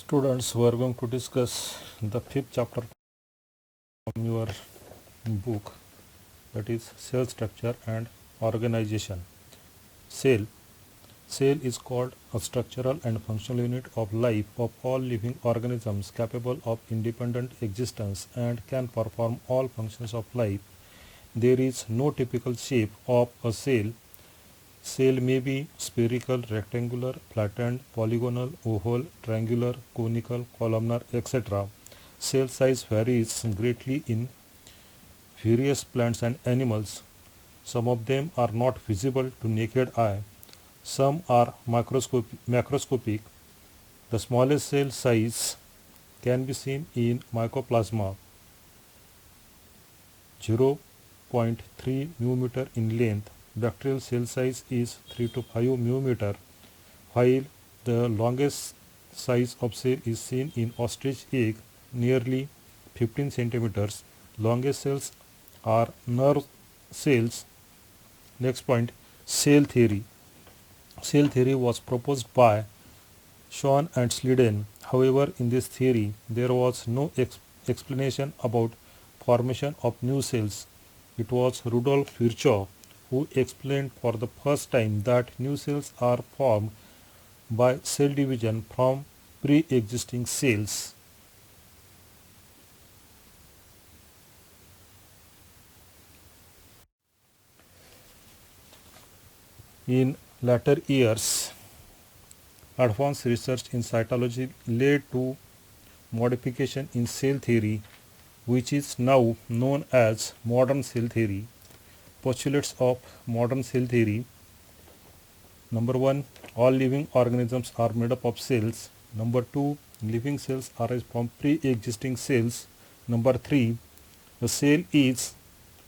Students, we are going to discuss the fifth chapter from your book, that is cell structure and organization. Cell. Cell is called a structural and functional unit of life of all living organisms capable of independent existence and can perform all functions of life. There is no typical shape of a cell. Cell may be spherical, rectangular, flattened, polygonal, oval, triangular, conical, columnar, etc. Cell size varies greatly in various plants and animals. Some of them are not visible to naked eye. Some are macroscopic. The smallest cell size can be seen in mycoplasma, 0.3 mm in length. Bacterial cell size is 3 to 5 mm, while the longest size of cell is seen in ostrich egg, nearly 15 centimeters. Longest cells are nerve cells. Next point, cell theory. Cell theory was proposed by Schwann and Sliden. However, in this theory, there was no explanation about formation of new cells. It was Rudolf Virchow who explained for the first time that new cells are formed by cell division from pre-existing cells. In later years, advanced research in cytology led to modification in cell theory, which is now known as modern cell theory. Postulates of modern cell theory: number 1, all living organisms are made up of cells. Number 2, living cells arise from pre-existing cells. Number 3, the cell is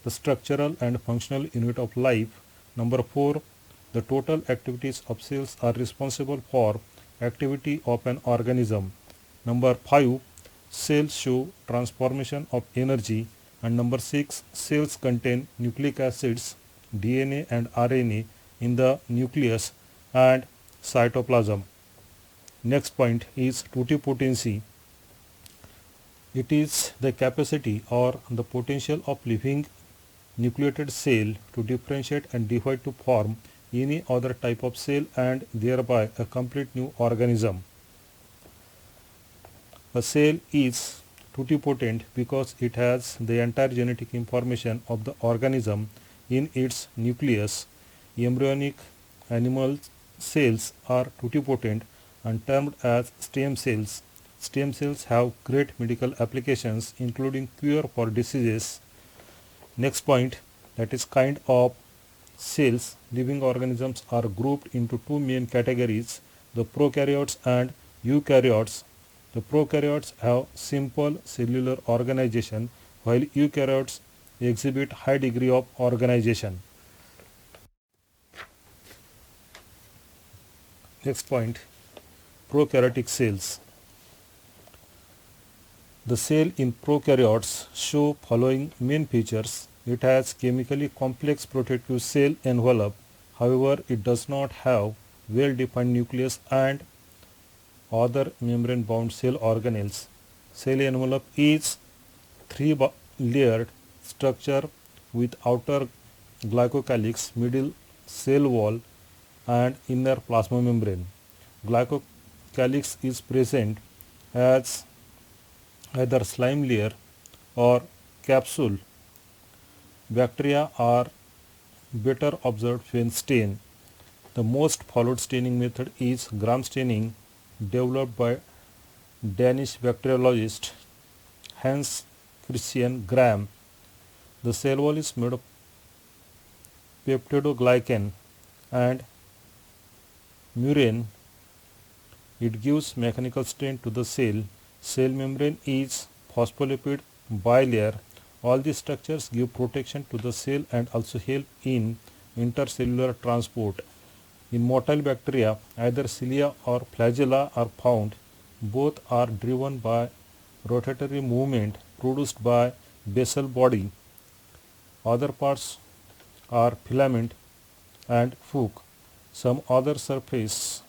the structural and functional unit of life. Number 4, the total activities of cells are responsible for activity of an organism. Number 5, cells show transformation of energy. And number 6, cells contain nucleic acids, DNA and RNA in the nucleus and cytoplasm. Next point is totipotency. It is the capacity or the potential of living nucleated cell to differentiate and divide to form any other type of cell and thereby a complete new organism. A cell is totipotent because it has the entire genetic information of the organism in its nucleus. Embryonic animal cells are totipotent and termed as stem cells. Stem cells have great medical applications, including cure for diseases. Next point, that is kind of cells. Living organisms are grouped into two main categories, the prokaryotes and eukaryotes. The prokaryotes have simple cellular organization, while eukaryotes exhibit high degree of organization. Next point, prokaryotic cells. The cell in prokaryotes show following main features. It has chemically complex protective cell envelope. However, it does not have well-defined nucleus and other membrane-bound cell organelles. Cell envelope is three-layered structure with outer glycocalyx, middle cell wall, and inner plasma membrane. Glycocalyx is present as either slime layer or capsule. Bacteria are better observed when stained. The most followed staining method is gram staining, developed by Danish bacteriologist Hans Christian Gram. The cell wall is made of peptidoglycan and murine. It gives mechanical strength to the cell. Cell membrane is phospholipid bilayer. All these structures give protection to the cell and also help in intercellular transport. In motile bacteria, either cilia or flagella are found. Both are driven by rotatory movement produced by basal body. Other parts are filament and hook. Some other surface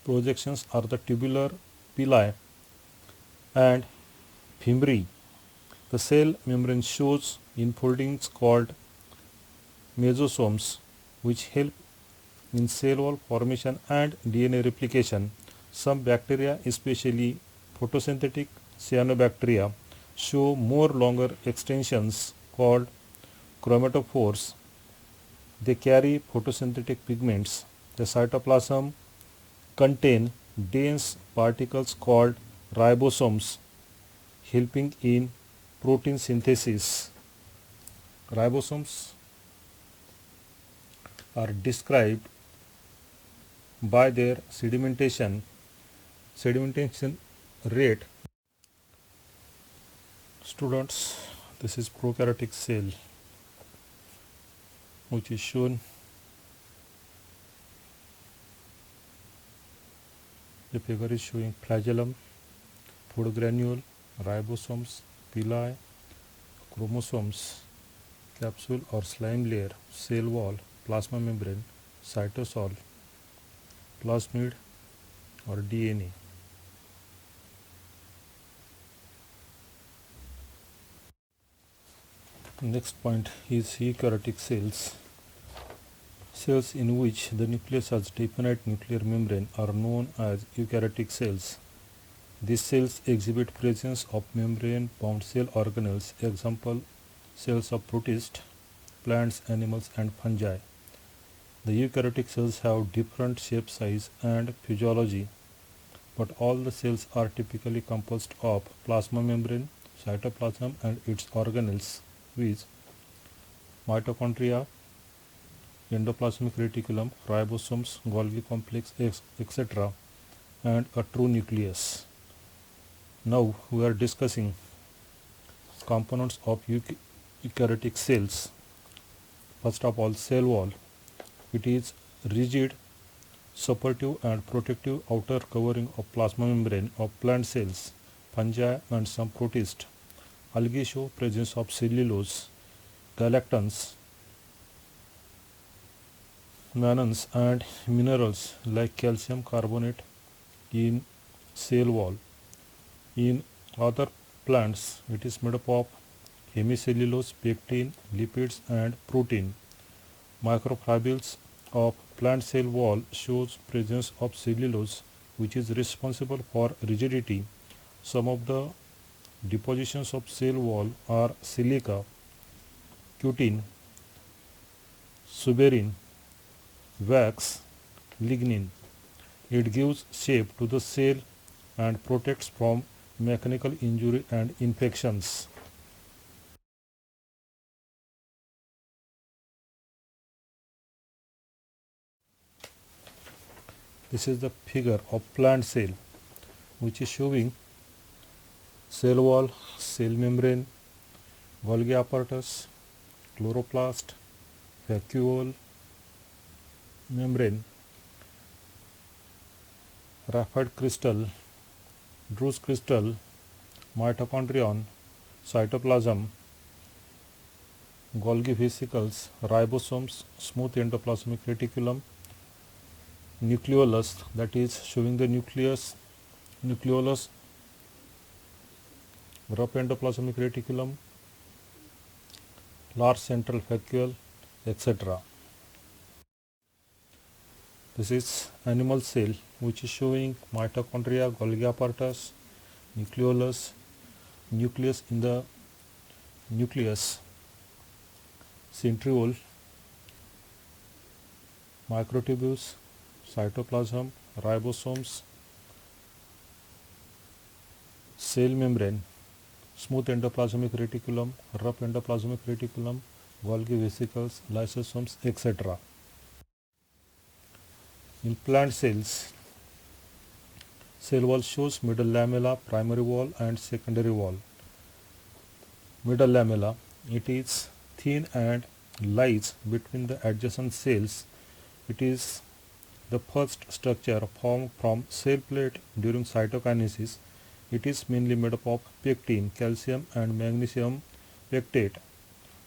projections are the tubular pili and fimbriae. The cell membrane shows enfoldings called mesosomes which help in cell wall formation and DNA replication. Some bacteria, especially photosynthetic cyanobacteria, show more longer extensions called chromatophores. They carry photosynthetic pigments. The cytoplasm contain dense particles called ribosomes helping in protein synthesis. Ribosomes are described by their sedimentation rate. Students, this is prokaryotic cell which is shown. The figure is showing flagellum, food granule, ribosomes, pili, chromosomes, capsule or slime layer, cell wall, plasma membrane, cytosol, plasmid or DNA. Next point is eukaryotic cells. Cells in which the nucleus has definite nuclear membrane are known as eukaryotic cells. These cells exhibit presence of membrane-bound cell organelles, example cells of protists, plants, animals and fungi. The eukaryotic cells have different shape, size and physiology, but all the cells are typically composed of plasma membrane, cytoplasm and its organelles, which mitochondria, endoplasmic reticulum, ribosomes, Golgi complex, etc. and a true nucleus. Now we are discussing components of eukaryotic cells. First of all, cell wall. It is rigid, supportive and protective outer covering of plasma membrane of plant cells, fungi and some protists. Algae show presence of cellulose, galactans, mannans and minerals like calcium carbonate in cell wall. In other plants, it is made up of hemicellulose, pectin, lipids and protein. Microfibrils of plant cell wall shows presence of cellulose which is responsible for rigidity. Some of the depositions of cell wall are silica, cutin, suberin, wax, lignin. It gives shape to the cell and protects from mechanical injury and infections. This is the figure of plant cell which is showing cell wall, cell membrane, Golgi apparatus, chloroplast, vacuole membrane, rapid crystal, Druce crystal, mitochondrion, cytoplasm, Golgi vesicles, ribosomes, smooth endoplasmic reticulum, nucleolus, that is showing the nucleolus, rough endoplasmic reticulum, large central vacuole, etc. This is animal cell which is showing mitochondria, Golgi apparatus, nucleolus, nucleus in the nucleus, centriole, microtubules, cytoplasm, ribosomes, cell membrane, smooth endoplasmic reticulum, rough endoplasmic reticulum, Golgi vesicles, lysosomes, etc. In plant cells, cell wall shows middle lamella, primary wall and secondary wall. Middle lamella, it is thin and lies between the adjacent cells. It is the first structure formed from cell plate during cytokinesis. It is mainly made up of pectin, calcium and magnesium pectate.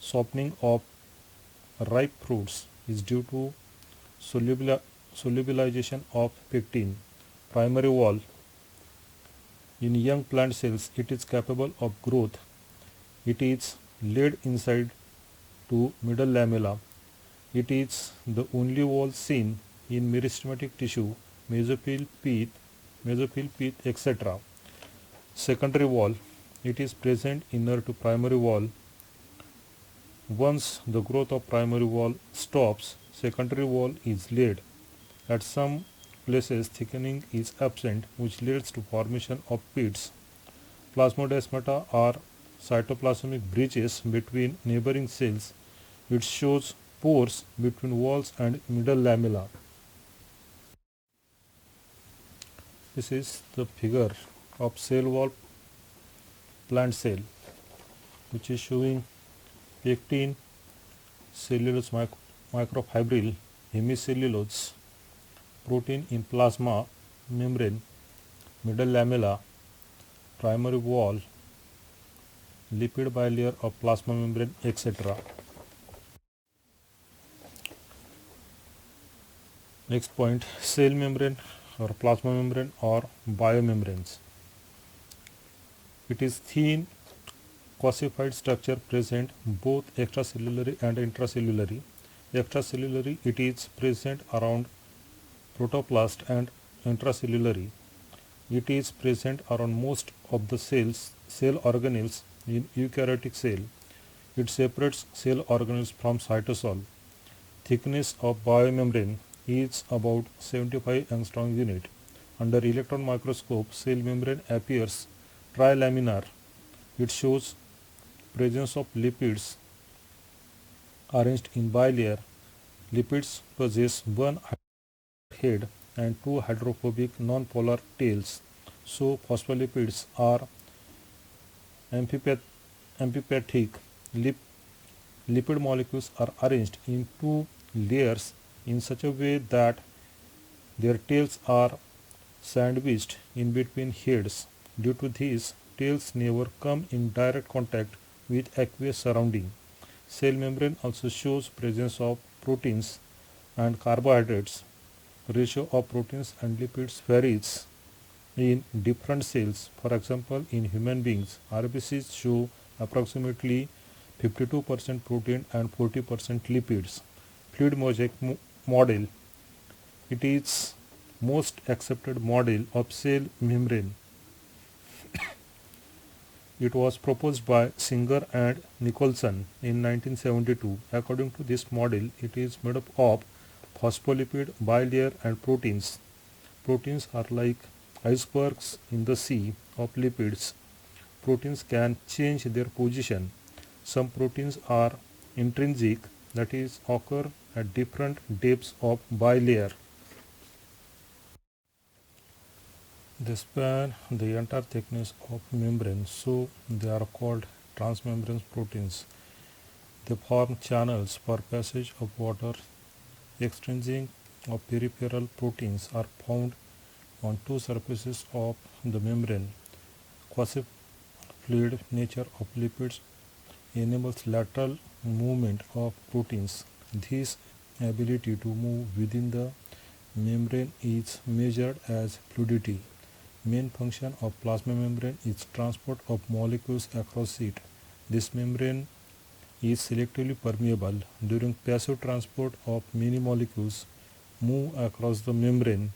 Softening of ripe fruits is due to solubilization of pectin. primary wall. In young plant cells, it is capable of growth. It is laid inside to middle lamella. It is the only wall seen in meristematic tissue, mesophyll, pith, etc. Secondary wall. It is present inner to primary wall. Once the growth of primary wall stops, secondary wall is laid. At some places, thickening is absent, which leads to formation of pits. Plasmodesmata are cytoplasmic bridges between neighboring cells. It shows pores between walls and middle lamella. This is the figure of cell wall plant cell, which is showing pectin, cellulose microfibril, hemicellulose, protein in plasma membrane, middle lamella, primary wall, lipid bilayer of plasma membrane, etc. Next point, cell membrane or plasma membrane or biomembranes. It is thin ossified structure present both extracellularly and intracellularly. Extracellularly, it is present around protoplast, and intracellularly, it is present around most of the cell organelles in eukaryotic cell. It separates cell organelles from cytosol. Thickness of biomembrane is about 75 angstrom unit. Under electron microscope, cell membrane appears trilaminar. It shows presence of lipids arranged in bilayer. Lipids possess one head and two hydrophobic non-polar tails. So phospholipids are amphipathic. Lipid molecules are arranged in two layers in such a way that their tails are sandwiched in between heads. Due to this, tails never come in direct contact with aqueous surrounding. Cell membrane also shows presence of proteins and carbohydrates. Ratio of proteins and lipids varies in different cells. For example, in human beings, RBCs show approximately 52% protein and 40% lipids. Fluid mosaic model. It is most accepted model of cell membrane. It was proposed by Singer and Nicholson in 1972. According to this model, it is made up of phospholipid, bilayer and proteins. Proteins are like icebergs in the sea of lipids. Proteins can change their position. Some proteins are intrinsic, that is, occur at different depths of bilayer. They span the entire thickness of membrane, so they are called transmembrane proteins. They form channels for passage of water. Extrinsic or peripheral proteins are found on two surfaces of the membrane. Quasi-fluid nature of lipids enables lateral movement of proteins. This ability to move within the membrane is measured as fluidity. Main function of plasma membrane is transport of molecules across it. This membrane is selectively permeable. During passive transport of many molecules move across the membrane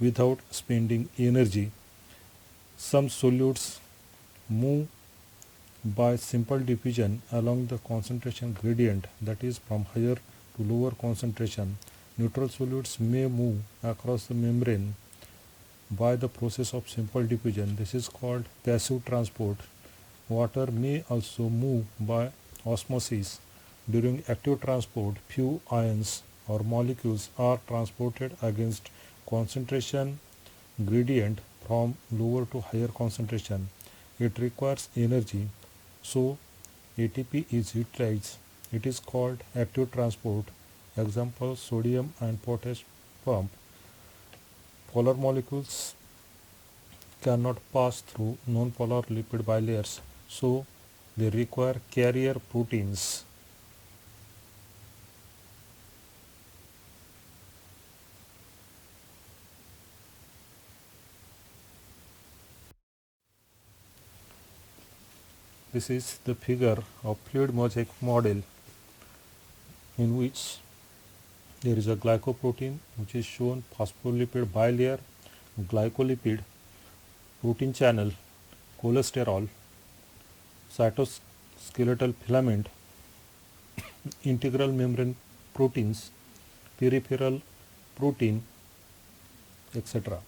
without spending energy. Some solutes move by simple diffusion along the concentration gradient, that is from higher to lower concentration. Neutral solutes may move across the membrane by the process of simple diffusion. This is called passive transport. Water may also move by osmosis. During active transport, few ions or molecules are transported against concentration gradient from lower to higher concentration. It requires energy, so ATP is utilized. It is called active transport. Example, sodium and potash pump. Polar molecules cannot pass through non-polar lipid bilayers, so they require carrier proteins. This is the figure of fluid mosaic model in which there is a glycoprotein which is shown, phospholipid bilayer, glycolipid, protein channel, cholesterol, cytoskeletal filament, integral membrane proteins, peripheral protein, etc.